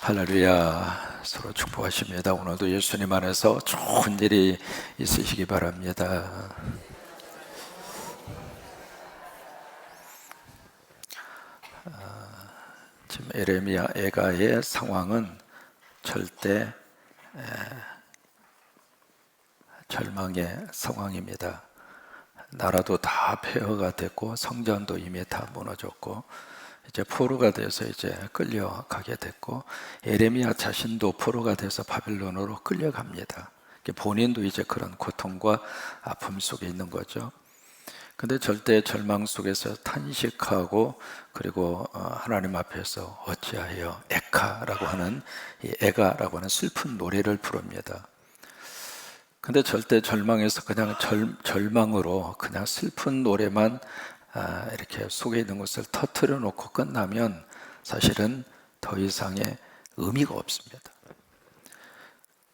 할렐루야. 서로 축복하십니다. 오늘도 예수님 안에서 좋은 일이 있으시기 바랍니다. 지금 에레미야 애가의 상황은 절대 절망의 상황입니다. 나라도 다 폐허가 됐고 성전도 이미 다 무너졌고 이제 포로가 돼서 이제 끌려가게 됐고, 에레미야 자신도 포로가 돼서 바빌론으로 끌려갑니다. 본인도 이제 그런 고통과 아픔 속에 있는 거죠. 근데 절대 절망 속에서 탄식하고, 그리고 하나님 앞에서 어찌하여 에카라고 하는, 이 에가라고 하는 슬픈 노래를 부릅니다. 근데 절대 절망에서 그냥 절망으로 그냥 슬픈 노래만 이렇게 속에 있는 것을 터뜨려 놓고 끝나면 사실은 더 이상의 의미가 없습니다.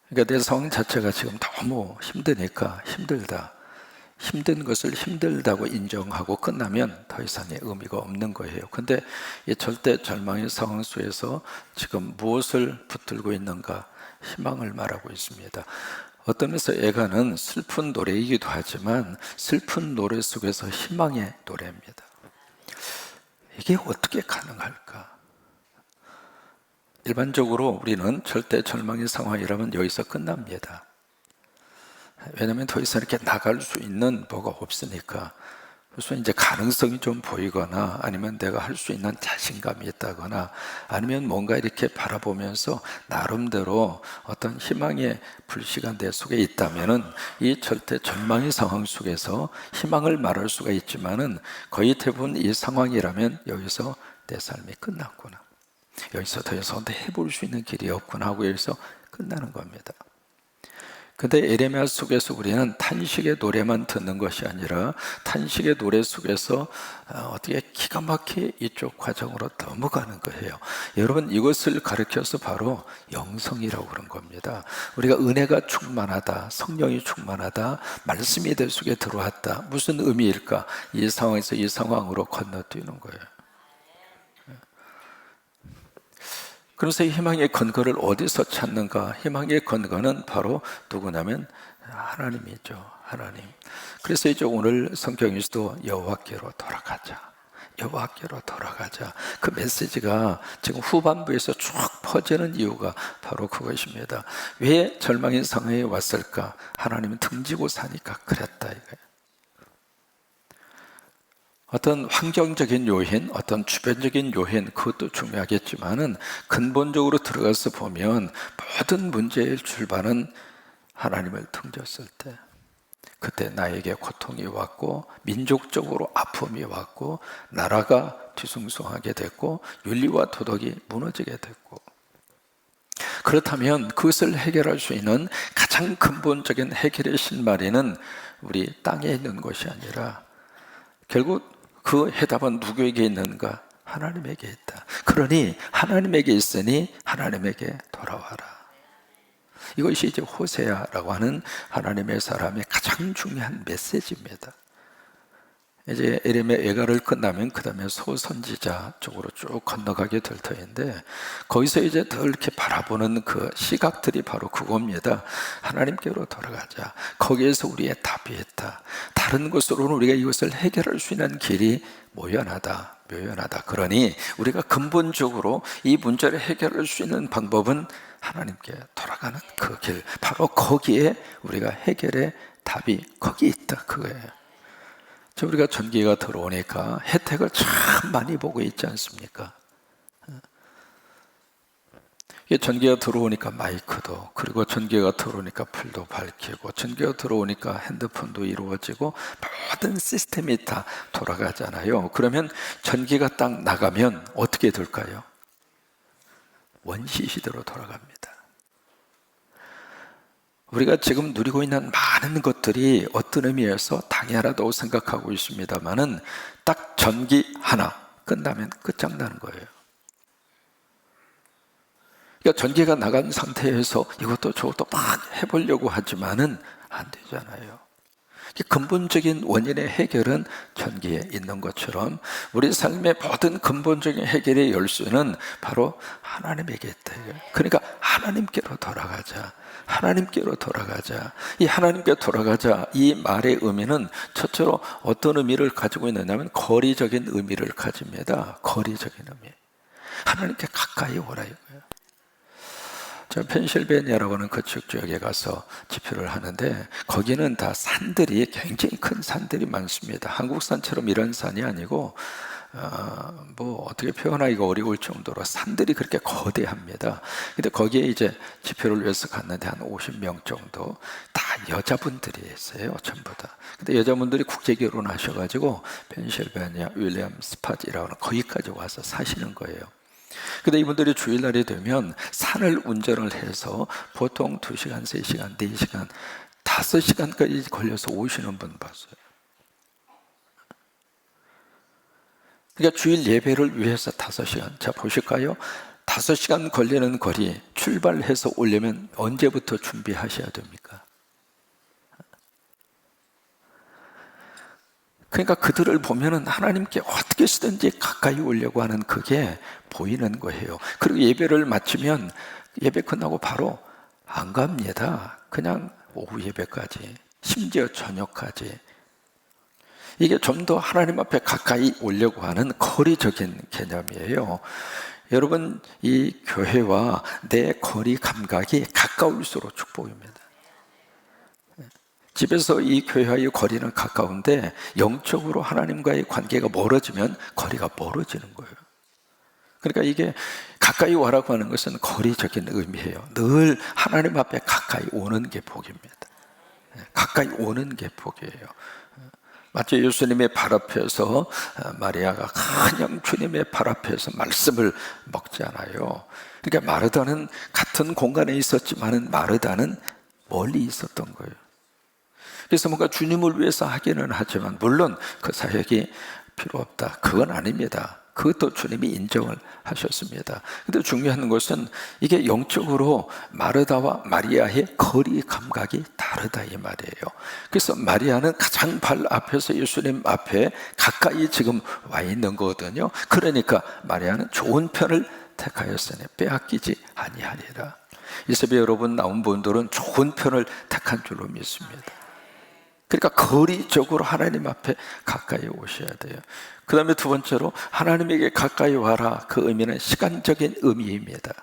그러니까 내 상황 자체가 지금 너무 힘드니까 힘든 것을 힘들다고 인정하고 끝나면 더 이상의 의미가 없는 거예요. 근데 이 절대 절망의 상황 속에서 지금 무엇을 붙들고 있는가? 희망을 말하고 있습니다. 어떤 면에서 애가는 슬픈 노래이기도 하지만 슬픈 노래 속에서 희망의 노래입니다. 이게 어떻게 가능할까? 일반적으로 우리는 절대 절망의 상황이라면 여기서 끝납니다. 왜냐하면 더 이상 이렇게 나갈 수 있는 뭐가 없으니까. 그래서 이제 가능성이 좀 보이거나, 아니면 내가 할 수 있는 자신감이 있다거나, 아니면 뭔가 이렇게 바라보면서 나름대로 어떤 희망의 불씨가 내 속에 있다면은 이 절대 절망의 상황 속에서 희망을 말할 수가 있지만은, 거의 대부분 이 상황이라면 여기서 내 삶이 끝났구나, 여기서 더 이상 해볼 수 있는 길이 없구나 하고 여기서 끝나는 겁니다. 근데 에레미야 속에서 우리는 탄식의 노래만 듣는 것이 아니라 탄식의 노래 속에서 어떻게 기가 막히게 이쪽 과정으로 넘어가는 거예요. 여러분, 이것을 가르쳐서 바로 영성이라고 그런 겁니다. 우리가 은혜가 충만하다, 성령이 충만하다, 말씀이 내 속에 들어왔다, 무슨 의미일까? 이 상황에서 이 상황으로 건너뛰는 거예요. 그래서 희망의 근거를 어디서 찾는가? 희망의 근거는 바로 누구냐면 하나님이죠. 하나님. 그래서 이제 오늘 성경에서도 여호와께로 돌아가자, 여호와께로 돌아가자, 그 메시지가 지금 후반부에서 쭉 퍼지는 이유가 바로 그것입니다. 왜 절망의 상황에 왔을까? 하나님은 등지고 사니까 그랬다 이거예요. 어떤 환경적인 요인, 어떤 주변적인 요인, 그것도 중요하겠지만은 근본적으로 들어가서 보면 모든 문제의 출발은 하나님을 등졌을 때, 그때 나에게 고통이 왔고 민족적으로 아픔이 왔고 나라가 뒤숭숭하게 됐고 윤리와 도덕이 무너지게 됐고, 그렇다면 그것을 해결할 수 있는 가장 근본적인 해결의 실마리는 우리 땅에 있는 것이 아니라 결국 그 해답은 누구에게 있는가? 하나님에게 있다. 그러니 하나님에게 있으니 하나님에게 돌아와라. 이것이 이제 호세아라고 하는 하나님의 사람의 가장 중요한 메시지입니다. 이제 에레미야 애가를 끝나면 그 다음에 소선지자 쪽으로 쭉 건너가게 될 터인데, 거기서 이제 더 이렇게 바라보는 그 시각들이 바로 그겁니다. 하나님께로 돌아가자. 거기에서 우리의 답이 있다. 다른 것으로는 우리가 이것을 해결할 수 있는 길이 묘연하다. 그러니 우리가 근본적으로 이 문제를 해결할 수 있는 방법은 하나님께 돌아가는 그 길, 바로 거기에 우리가 해결의 답이 거기 있다, 그거예요. 우리가 전기가 들어오니까 혜택을 참 많이 보고 있지 않습니까? 전기가 들어오니까 마이크도, 그리고 전기가 들어오니까 불도 밝히고, 전기가 들어오니까 핸드폰도 이루어지고, 모든 시스템이 다 돌아가잖아요. 그러면 전기가 딱 나가면 어떻게 될까요? 원시 시대로 돌아갑니다. 우리가 지금 누리고 있는 많은 것들이 어떤 의미에서 당연하다고 생각하고 있습니다만은 딱 전기 하나 끝나면 끝장나는 거예요. 그러니까 전기가 나간 상태에서 이것도 저것도 막 해보려고 하지만은 안 되잖아요. 근본적인 원인의 해결은 전기에 있는 것처럼 우리 삶의 모든 근본적인 해결의 열쇠는 바로 하나님에게 있다. 그러니까 하나님께로 돌아가자. 하나님께로 돌아가자. 이 하나님께 돌아가자, 이 말의 의미는 첫째로 어떤 의미를 가지고 있느냐면 거리적인 의미를 가집니다. 거리적인 의미. 하나님께 가까이 오라 이거예요. 저 펜실베니아라고 하는 그쪽 지역에 가서 집회를 하는데 거기는 다 산들이 굉장히 큰 산들이 많습니다. 한국 산처럼 이런 산이 아니고 뭐 어떻게 표현하기가 어려울 정도로 산들이 그렇게 거대합니다. 근데 거기에 이제 집회를 위해서 갔는데 한 50명 정도 다 여자분들이 있어요. 전부 다. 근데 여자분들이 국제 결혼하셔가지고 펜실베니아 윌리엄 스팟이라고 하는 거기까지 와서 사시는 거예요. 근데 이분들이 주일날이 되면 산을 운전을 해서 보통 2시간, 3시간, 4시간, 5시간까지 걸려서 오시는 분 봤어요. 그러니까 주일 예배를 위해서 5시간. 자, 보실까요? 5시간 걸리는 거리 출발해서 오려면 언제부터 준비하셔야 됩니까? 그러니까 그들을 보면은 하나님께 어떻게 쓰든지 가까이 오려고 하는 그게 보이는 거예요. 그리고 예배를 마치면 예배 끝나고 바로 안 갑니다. 그냥 오후 예배까지, 심지어 저녁까지. 이게 좀 더 하나님 앞에 가까이 오려고 하는 거리적인 개념이에요. 여러분, 이 교회와 내 거리 감각이 가까울수록 축복입니다. 집에서 이 교회와의 거리는 가까운데 영적으로 하나님과의 관계가 멀어지면 거리가 멀어지는 거예요. 그러니까 이게 가까이 와라고 하는 것은 거리적인 의미예요. 늘 하나님 앞에 가까이 오는 게 복입니다. 가까이 오는 게 복이에요. 마치 예수님의 발 앞에서 마리아가 그냥 주님의 발 앞에서 말씀을 먹잖아요. 그러니까 마르다는 같은 공간에 있었지만 마르다는 멀리 있었던 거예요. 그래서 뭔가 주님을 위해서 하기는 하지만 물론 그 사역이 필요 없다, 그건 아닙니다. 그것도 주님이 인정을 하셨습니다. 근데 중요한 것은 이게 영적으로 마르다와 마리아의 거리 감각이 다르다 이 말이에요. 그래서 마리아는 가장 발 앞에서 예수님 앞에 가까이 지금 와 있는 거거든요. 그러니까 마리아는 좋은 편을 택하였으니 빼앗기지 아니하리라. 이 새벽에 여러분 나온 분들은 좋은 편을 택한 줄로 믿습니다. 그러니까 거리적으로 하나님 앞에 가까이 오셔야 돼요. 그 다음에 두 번째로 하나님에게 가까이 와라. 그 의미는 시간적인 의미입니다.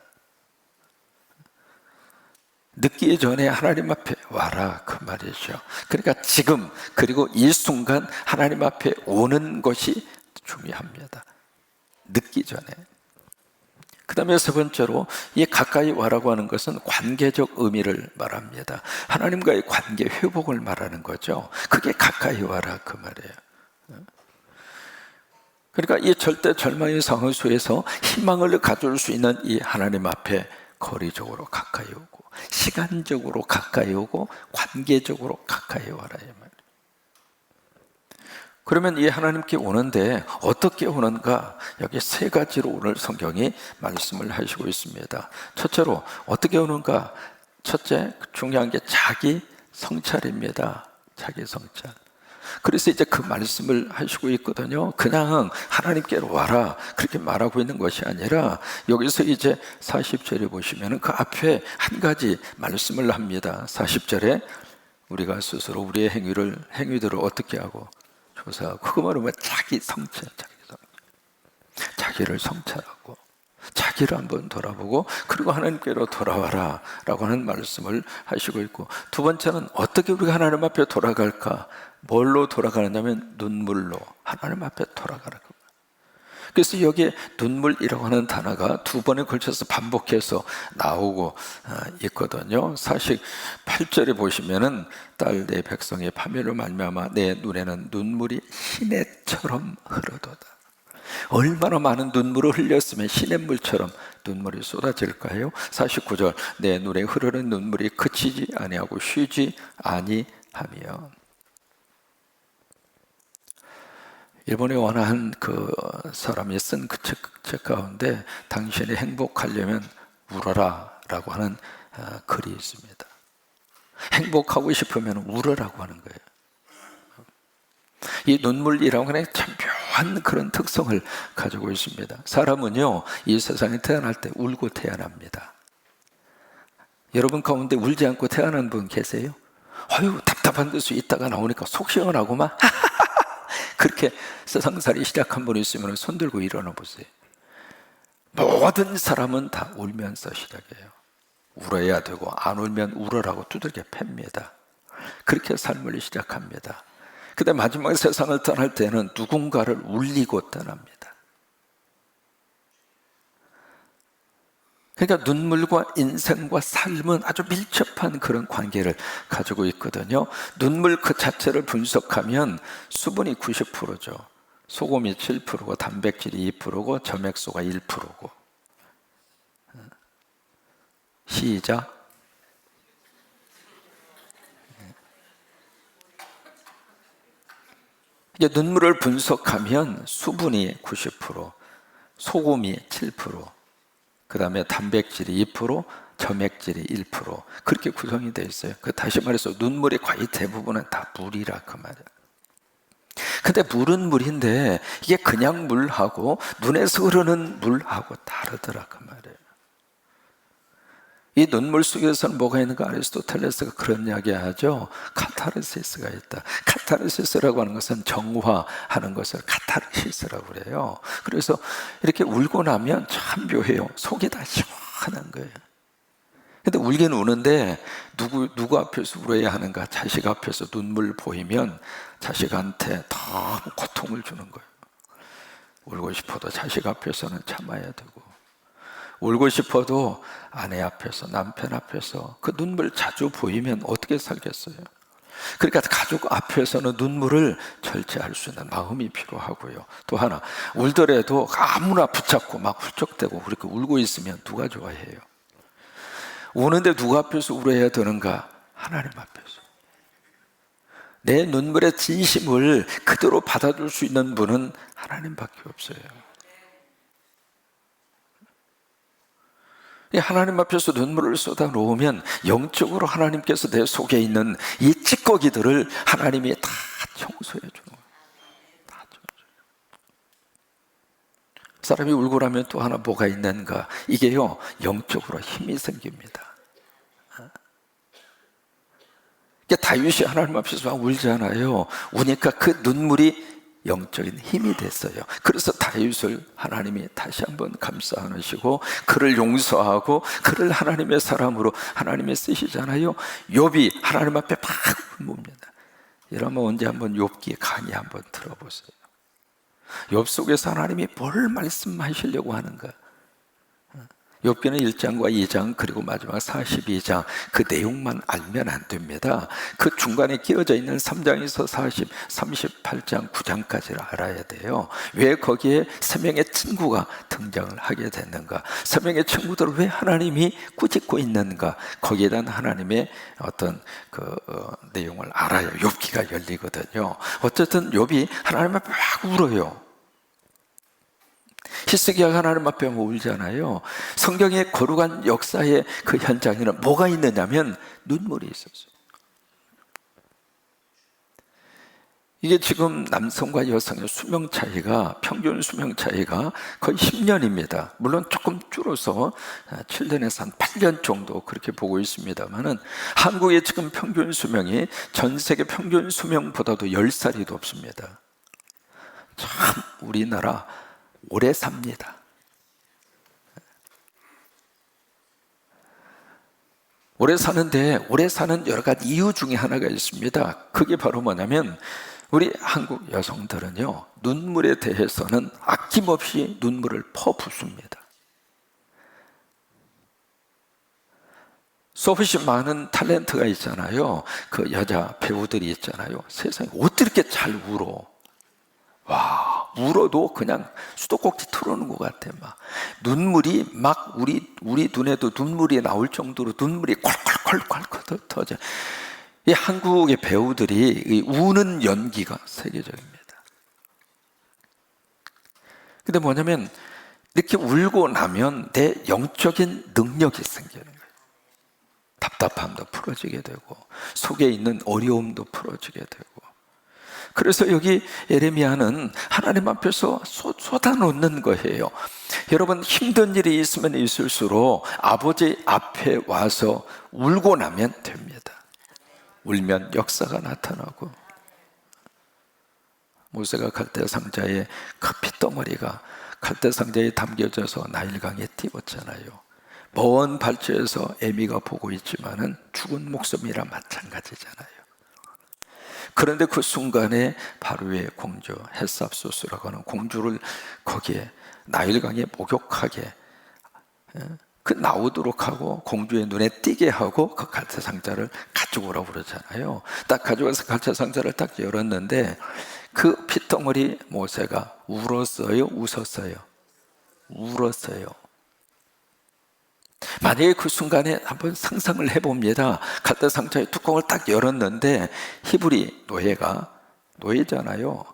늦기 전에 하나님 앞에 와라 그 말이죠. 그러니까 지금 그리고 이 순간 하나님 앞에 오는 것이 중요합니다. 늦기 전에. 그 다음에 세 번째로 이 가까이 와라고 하는 것은 관계적 의미를 말합니다. 하나님과의 관계 회복을 말하는 거죠. 그게 가까이 와라 그 말이에요. 그러니까 이 절대 절망의 상황 속에서 희망을 가질 수 있는 이 하나님 앞에 거리적으로 가까이 오고 시간적으로 가까이 오고 관계적으로 가까이 와라 이 말이에요. 그러면 이 하나님께 오는데 어떻게 오는가? 여기 세 가지로 오늘 성경이 말씀을 하시고 있습니다. 첫째로 어떻게 오는가? 첫째, 중요한 게 자기 성찰입니다. 자기 성찰. 그래서 이제 그 말씀을 하시고 있거든요. 그냥 하나님께로 와라 그렇게 말하고 있는 것이 아니라 여기서 이제 40절에 보시면 그 앞에 한 가지 말씀을 합니다. 40절에 우리가 스스로 우리의 행위들을 어떻게 하고 조사하고, 그거 말하면 자기 성찰, 자기를 성찰하고 자기를 한번 돌아보고 그리고 하나님께로 돌아와라 라고 하는 말씀을 하시고 있고, 두 번째는 어떻게 우리가 하나님 앞에 돌아갈까? 뭘로 돌아가느냐면 눈물로 하나님 앞에 돌아가라. 그래서 여기에 눈물이라고 하는 단어가 두 번에 걸쳐서 반복해서 나오고 있거든요. 48절에 보시면은 딸 내 백성의 파멸로 말미암아 내 눈에는 눈물이 시냇처럼 흐르도다. 얼마나 많은 눈물을 흘렸으면 시냇물처럼 눈물이 쏟아질까요? 49절 내 눈에 흐르는 눈물이 그치지 아니하고 쉬지 아니하며. 일본의 원한 그 사람이 쓴 그 책 가운데 당신이 행복하려면 울어라 라고 하는 글이 있습니다. 행복하고 싶으면 울으라고 하는 거예요. 이 눈물이라고 하는 참 묘한 그런 특성을 가지고 있습니다. 사람은요, 이 세상에 태어날 때 울고 태어납니다. 여러분 가운데 울지 않고 태어난 분 계세요? 아유, 답답한 데서 있다가 나오니까 속 시원하고만 그렇게 세상살이 시작한 분 있으면 손 들고 일어나 보세요. 모든 사람은 다 울면서 시작해요. 울어야 되고 안 울면 울어라고 두들겨 팹니다. 그렇게 삶을 시작합니다. 근데 마지막 세상을 떠날 때는 누군가를 울리고 떠납니다. 그러니까 눈물과 인생과 삶은 아주 밀접한 그런 관계를 가지고 있거든요. 눈물 그 자체를 분석하면 수분이 90%죠. 소금이 7%고 단백질이 2%고 점액소가 1%고. 시작. 이제 눈물을 분석하면 수분이 90%, 소금이 7%, 그 다음에 단백질이 2%, 점액질이 1%, 그렇게 구성이 되어 있어요. 다시 말해서 눈물의 거의 대부분은 다 물이라 그 말이에요. 근데 물은 물인데 이게 그냥 물하고 눈에서 흐르는 물하고 다르더라 그 말이에요. 이 눈물 속에서는 뭐가 있는가? 아리스토텔레스가 그런 이야기 하죠. 카타르시스가 있다. 카타르시스라고 하는 것은 정화하는 것을 카타르시스라고 그래요. 그래서 이렇게 울고 나면 참 묘해요. 속이 다 시원한 거예요. 근데 울긴 우는데 누구 앞에서 울어야 하는가? 자식 앞에서 눈물 보이면 자식한테 너무 고통을 주는 거예요. 울고 싶어도 자식 앞에서는 참아야 되고, 울고 싶어도 아내 앞에서, 남편 앞에서 그 눈물 자주 보이면 어떻게 살겠어요? 그러니까 가족 앞에서는 눈물을 절제할 수 있는 마음이 필요하고요. 또 하나, 울더라도 아무나 붙잡고 막 훌쩍대고 그렇게 울고 있으면 누가 좋아해요? 우는데 누가 앞에서 울어야 되는가? 하나님 앞에서. 내 눈물의 진심을 그대로 받아줄 수 있는 분은 하나님밖에 없어요. 하나님 앞에서 눈물을 쏟아 놓으면 영적으로 하나님께서 내 속에 있는 이 찌꺼기들을 하나님이 다 청소해 주는 거예요. 다 청소해. 사람이 울고 나면 또 하나 뭐가 있는가? 이게요, 영적으로 힘이 생깁니다. 다윗이 하나님 앞에서 막 울잖아요. 우니까 그 눈물이 영적인 힘이 됐어요. 그래서 다윗을 하나님이 다시 한번 감싸 안으시고 그를 용서하고 그를 하나님의 사람으로 하나님이 쓰시잖아요. 욥이 하나님 앞에 막 웁니다. 이러면 언제 한번 욥기 강의 한번 들어보세요. 욥 속에서 하나님이 뭘 말씀하시려고 하는가? 욥기는 1장과 2장 그리고 마지막 42장 그 내용만 알면 안 됩니다. 그 중간에 끼어져 있는 3장에서 40, 38장, 9장까지를 알아야 돼요. 왜 거기에 세 명의 친구가 등장을 하게 됐는가? 세 명의 친구들을 왜 하나님이 꾸짖고 있는가? 거기에 대한 하나님의 어떤 내용을 알아야 욥기가 열리거든요. 어쨌든 욥이 하나님 앞에 막 울어요. 히스기야가 하나님 앞에 울잖아요. 성경의 거룩한 역사의 그 현장에는 뭐가 있느냐면 눈물이 있었어요. 이게 지금 남성과 여성의 수명 차이가, 평균 수명 차이가 거의 10년입니다. 물론 조금 줄어서 7년에서 한 8년 정도 그렇게 보고 있습니다만은 한국의 지금 평균 수명이 전 세계 평균 수명보다도 10살이 높습니다. 참 우리나라 오래 삽니다. 오래 사는데 오래 사는 여러 가지 이유 중에 하나가 있습니다. 그게 바로 뭐냐면 우리 한국 여성들은요, 눈물에 대해서는 아낌없이 눈물을 퍼붓습니다. 수없이 많은 탤런트가 있잖아요. 그 여자 배우들이 있잖아요. 세상에 어떻게 이렇게 잘 울어? 와, 울어도 그냥 수도꼭지 틀어놓은 것 같아. 막 눈물이 막 우리 눈에도 눈물이 나올 정도로 눈물이 콸콸콸콸 터져. 이 한국의 배우들이 이 우는 연기가 세계적입니다. 근데 뭐냐면 이렇게 울고 나면 내 영적인 능력이 생기는 거예요. 답답함도 풀어지게 되고 속에 있는 어려움도 풀어지게 되고, 그래서 여기 예레미야는 하나님 앞에서 쏟아놓는 거예요. 여러분, 힘든 일이 있으면 있을수록 아버지 앞에 와서 울고 나면 됩니다. 울면 역사가 나타나고, 모세가 갈대 상자에 그 핏덩어리가 갈대 상자에 담겨져서 나일강에 띄웠잖아요. 먼 발치에서 에미가 보고 있지만은 죽은 목숨이라 마찬가지잖아요. 그런데 그 순간에 바로의 공주 헬삽소스라고 하는 공주를 거기에 나일강에 목욕하게, 그 나오도록 하고 공주의 눈에 띄게 하고 그 갈대 상자를 가지고 오라고 그러잖아요. 딱 가져와서 갈대 상자를 딱 열었는데 그 핏덩어리 모세가 울었어요? 웃었어요? 울었어요. 만약에 그 순간에 한번 상상을 해봅니다. 갈대 상자의 뚜껑을 딱 열었는데 히브리 노예잖아요.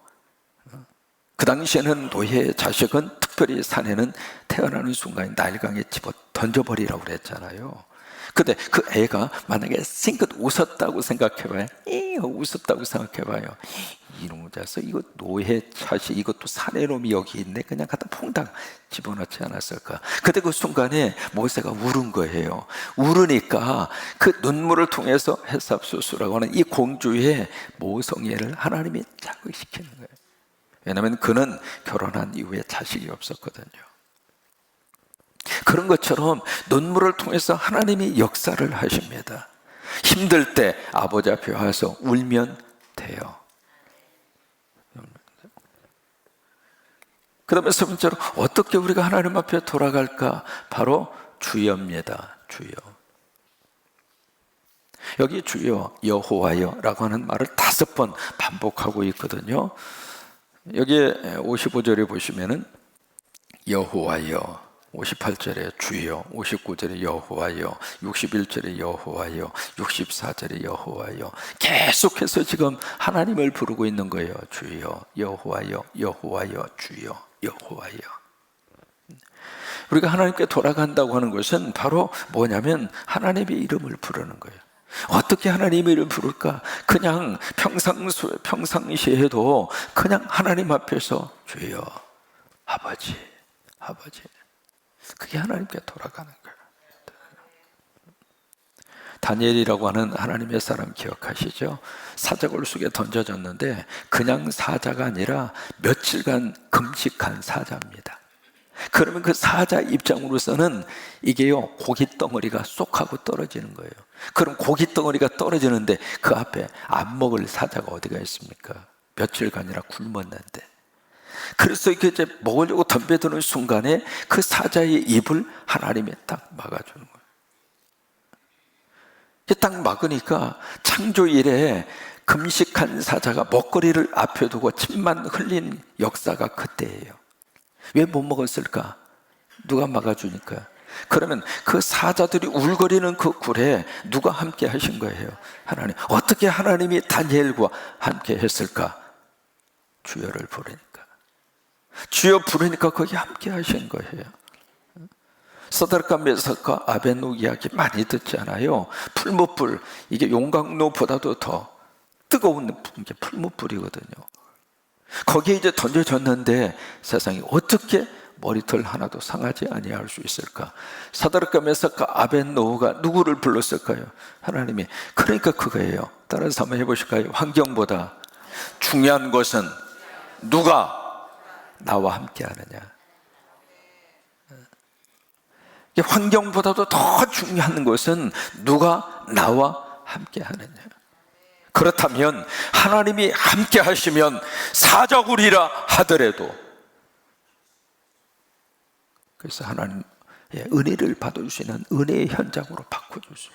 그 당시에는 노예의 자식은 특별히 사내는 태어나는 순간에 나일강에 집어 던져버리라고 그랬잖아요. 근데 그 애가 만약에 싱긋 웃었다고 생각해봐요. 웃었다고 생각해봐요. 이놈의 자식, 이거 노예 자식, 이것도 사내놈이 여기 있네. 그냥 갖다 퐁당 집어넣지 않았을까. 근데 그 순간에 모세가 울은 거예요. 울으니까 그 눈물을 통해서 헬삽소스라고 하는 이 공주의 모성애를 하나님이 자극시키는 거예요. 왜냐하면 그는 결혼한 이후에 자식이 없었거든요. 그런 것처럼 눈물을 통해서 하나님이 역사를 하십니다. 힘들 때 아버지 앞에 와서 울면 돼요. 그 다음에 세 번째로 어떻게 우리가 하나님 앞에 돌아갈까? 바로 주여입니다. 주여. 여기 주여, 여호와여 라고 하는 말을 5번 반복하고 있거든요. 여기에 55절에 보시면은 여호와여, 58절에 주여, 59절에 여호와여, 61절에 여호와여, 64절에 여호와여. 계속해서 지금 하나님을 부르고 있는 거예요. 주여, 여호와여, 여호와여, 주여, 여호와여. 우리가 하나님께 돌아간다고 하는 것은 바로 뭐냐면 하나님의 이름을 부르는 거예요. 어떻게 하나님의 이름을 부를까? 그냥 평상시에도 그냥 하나님 앞에서 주여, 아버지, 아버지. 그게 하나님께 돌아가는 거예요. 다니엘이라고 하는 하나님의 사람 기억하시죠? 사자굴 속에 던져졌는데 그냥 사자가 아니라 며칠간 금식한 사자입니다. 그러면 그 사자 입장으로서는 이게요, 고깃덩어리가 쏙 하고 떨어지는 거예요. 그럼 고깃덩어리가 떨어지는데 그 앞에 안 먹을 사자가 어디가 있습니까? 며칠간이나 굶었는데. 그래서 이제 먹으려고 덤벼드는 순간에 그 사자의 입을 하나님이 딱 막아주는 거예요. 딱 막으니까 창조 이래 금식한 사자가 먹거리를 앞에 두고 침만 흘린 역사가 그때예요. 왜 못 먹었을까? 누가 막아주니까. 그러면 그 사자들이 울거리는 그 굴에 누가 함께 하신 거예요? 하나님. 어떻게 하나님이 다니엘과 함께 했을까? 주여를 부르니까. 주여 부르니까 거기 함께 하신 거예요. 사드락과 메삭과 아벳노고 이야기 많이 듣잖아요. 풀무불, 이게 용광로보다도 더 뜨거운 게 풀무불이거든요. 거기에 이제 던져졌는데 세상이 어떻게 머리털 하나도 상하지 아니할 수 있을까? 사드락과 메삭과 아벳노고가 누구를 불렀을까요? 하나님이. 그러니까 그거예요. 따라서 한번 해보실까요? 환경보다 중요한 것은 누가 나와 함께 하느냐. 환경보다도 더 중요한 것은 누가 나와 함께 하느냐. 그렇다면 하나님이 함께 하시면 사자굴이라 하더라도, 그래서 하나님의 은혜를 받을 수 있는 은혜의 현장으로 바꿔주세요.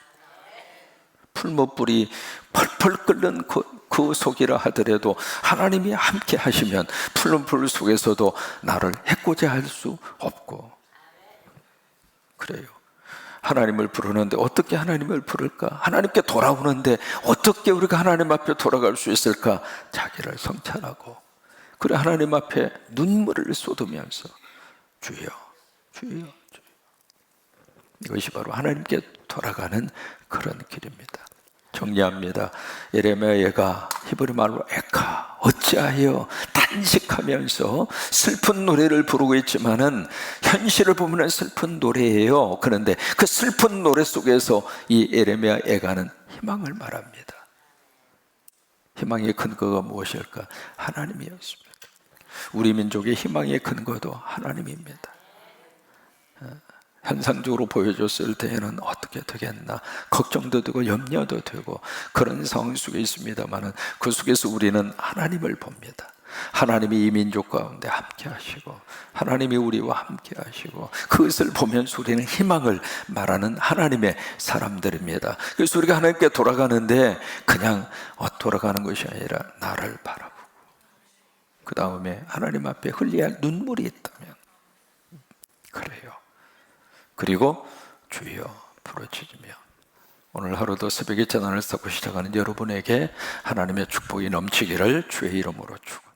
풀무불이 펄펄 끓는 그 속이라 하더라도 하나님이 함께 하시면 풀무불 속에서도 나를 해코지 할 수 없고. 그래요. 하나님을 부르는데 어떻게 하나님을 부를까? 하나님께 돌아오는데 어떻게 우리가 하나님 앞에 돌아갈 수 있을까? 자기를 성찰하고, 그래 하나님 앞에 눈물을 쏟으면서 주여, 주여, 주여. 이것이 바로 하나님께 돌아가는 그런 길입니다. 정리합니다. 예레미야가 히브리 말로 에카, 어찌하여 단식하면서 슬픈 노래를 부르고 있지만은 현실을 보면 슬픈 노래예요. 그런데 그 슬픈 노래 속에서 이 예레미야 에가는 희망을 말합니다. 희망의 근거가 무엇일까? 하나님이었습니다. 우리 민족의 희망의 근거도 하나님입니다. 현상적으로 보여줬을 때에는 어떻게 되겠나 걱정도 되고 염려도 되고 그런 상황 속에 있습니다만 그 속에서 우리는 하나님을 봅니다. 하나님이 이 민족 가운데 함께 하시고 하나님이 우리와 함께 하시고 그것을 보면서 우리는 희망을 말하는 하나님의 사람들입니다. 그래서 우리가 하나님께 돌아가는데 그냥 돌아가는 것이 아니라 나를 바라보고 그 다음에 하나님 앞에 흘려야 할 눈물이 있다면 그래요. 그리고 주여 부르짖으며 오늘 하루도 새벽에 재난을 쌓고 시작하는 여러분에게 하나님의 축복이 넘치기를 주의 이름으로 축원합니다.